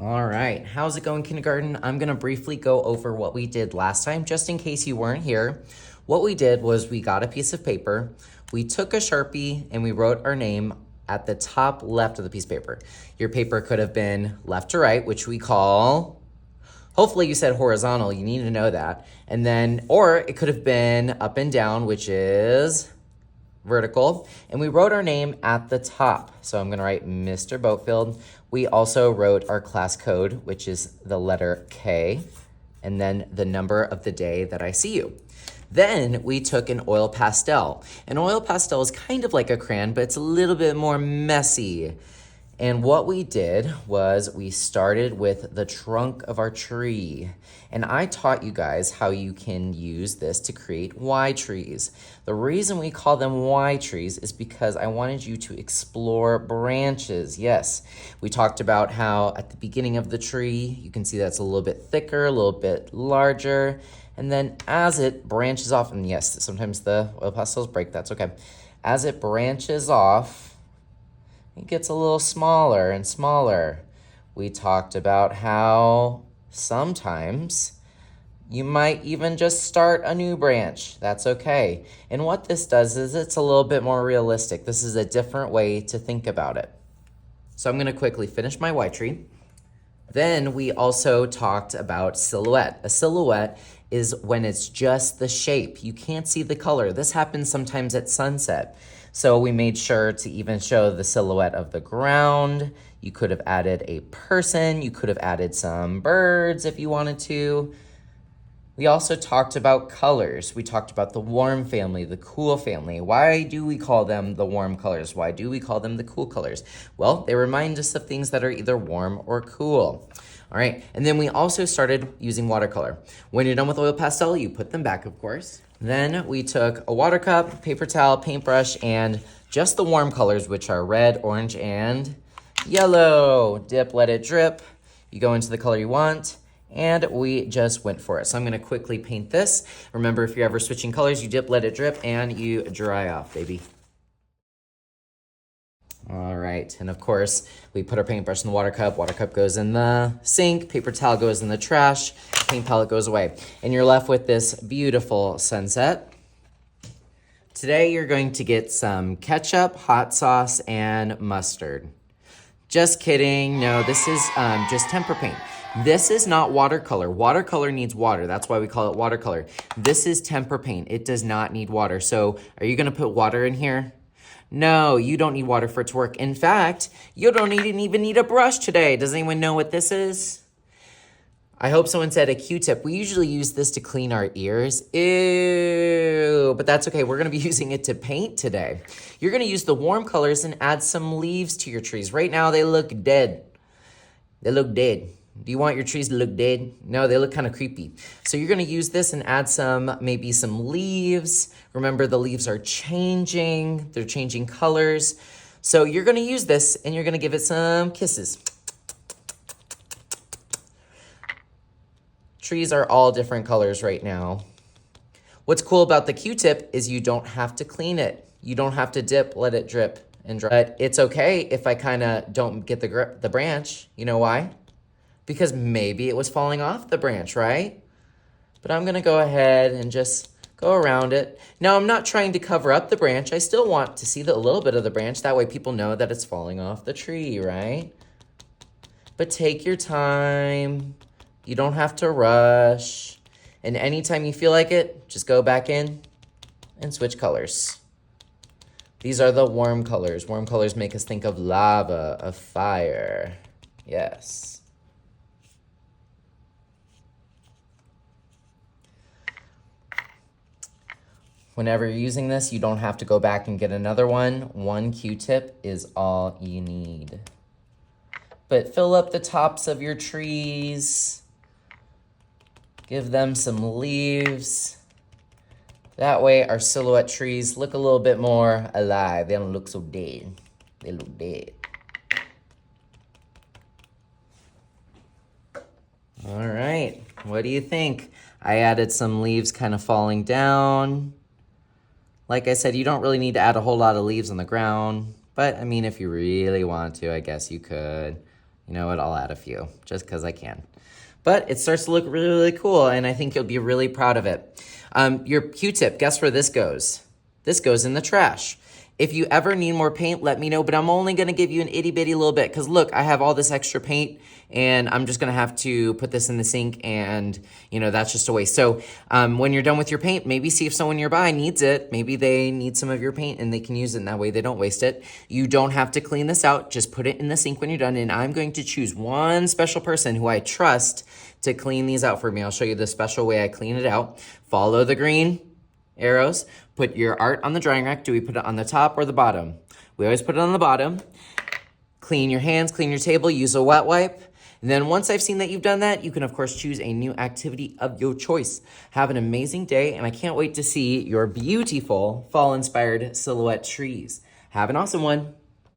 All right, how's it going, kindergarten? I'm gonna briefly go over what we did last time, just in case you weren't here. What we did was we got a piece of paper, we took a Sharpie, and we wrote our name at the top left of the piece of paper. Your paper could have been left to right, which we call, hopefully you said horizontal, you need to know that. And then, or it could have been up and down, which is vertical, and we wrote our name at the top. So I'm gonna write Mr. Boatfield. We also wrote our class code, which is the letter K, and then the number of the day that I see you. Then we took an oil pastel. An oil pastel is kind of like a crayon, but it's a little bit more messy. And what we did was we started with the trunk of our tree. And I taught you guys how you can use this to create Y trees. The reason we call them Y trees is because I wanted you to explore branches. Yes, we talked about how at the beginning of the tree, you can see that's a little bit thicker, a little bit larger. And then as it branches off, and yes, sometimes the oil pastels break, that's okay. As it branches off, it gets a little smaller and smaller. We talked about how sometimes you might even just start a new branch. That's okay. And what this does is it's a little bit more realistic. This is a different way to think about it. So I'm gonna quickly finish my Y tree. Then we also talked about silhouette. A silhouette is when it's just the shape. You can't see the color. This happens sometimes at sunset. So we made sure to even show the silhouette of the ground. You could have added a person. You could have added some birds if you wanted to. We also talked about colors. We talked about the warm family, the cool family. Why do we call them the warm colors? Why do we call them the cool colors? Well, they remind us of things that are either warm or cool. All right, and then we also started using watercolor. When you're done with oil pastel, you put them back, of course. Then we took a water cup, paper towel, paintbrush, and just the warm colors, which are red, orange, and yellow. Dip, let it drip. You go into the color you want, and we just went for it. So I'm gonna quickly paint this. Remember, if you're ever switching colors, you dip, let it drip, and you dry off, baby. All right, and of course, we put our paintbrush in the water cup goes in the sink, paper towel goes in the trash, paint palette goes away. And you're left with this beautiful sunset. Today, you're going to get some ketchup, hot sauce, and mustard. Just kidding, no, this is just tempera paint. This is not watercolor. Watercolor needs water, that's why we call it watercolor. This is tempera paint, it does not need water. So are you gonna put water in here? No, you don't need water for it to work. In fact, you don't even need a brush today. Does anyone know what this is? I hope someone said a Q-tip. We usually use this to clean our ears. Ew, but that's okay. We're gonna be using it to paint today. You're gonna use the warm colors and add some leaves to your trees. Right now, they look dead. They look dead. Do you want your trees to look dead? No, they look kind of creepy. So you're gonna use this and add maybe some leaves. Remember, the leaves are changing. They're changing colors. So you're gonna use this and you're gonna give it some kisses. Trees are all different colors right now. What's cool about the Q-tip is you don't have to clean it. You don't have to dip, let it drip and dry. But it's okay if I kind of don't get the branch. You know why? Because maybe it was falling off the branch, right? But I'm gonna go ahead and just go around it. Now, I'm not trying to cover up the branch. I still want to see a little bit of the branch. That way people know that it's falling off the tree, right? But take your time. You don't have to rush. And anytime you feel like it, just go back in and switch colors. These are the warm colors. Warm colors make us think of lava, of fire. Yes. Whenever you're using this, you don't have to go back and get another one. One Q-tip is all you need. But fill up the tops of your trees. Give them some leaves. That way our silhouette trees look a little bit more alive. They don't look so dead. They look dead. All right, what do you think? I added some leaves kind of falling down. Like I said, you don't really need to add a whole lot of leaves on the ground, but I mean, if you really want to, I guess you could. You know what, I'll add a few just because I can. But it starts to look really, really cool, and I think you'll be really proud of it. Your Q-tip, guess where this goes? This goes in the trash. If you ever need more paint, let me know, but I'm only gonna give you an itty bitty little bit because look, I have all this extra paint and I'm just gonna have to put this in the sink and that's just a waste. So when you're done with your paint, maybe see if someone nearby needs it. Maybe they need some of your paint and they can use it and that way they don't waste it. You don't have to clean this out, just put it in the sink when you're done and I'm going to choose one special person who I trust to clean these out for me. I'll show you the special way I clean it out. Follow the green arrows, put your art on the drying rack. Do we put it on the top or the bottom? We always put it on the bottom. Clean your hands, clean your table, use a wet wipe. And then once I've seen that you've done that, you can of course choose a new activity of your choice. Have an amazing day, and I can't wait to see your beautiful fall-inspired silhouette trees. Have an awesome one.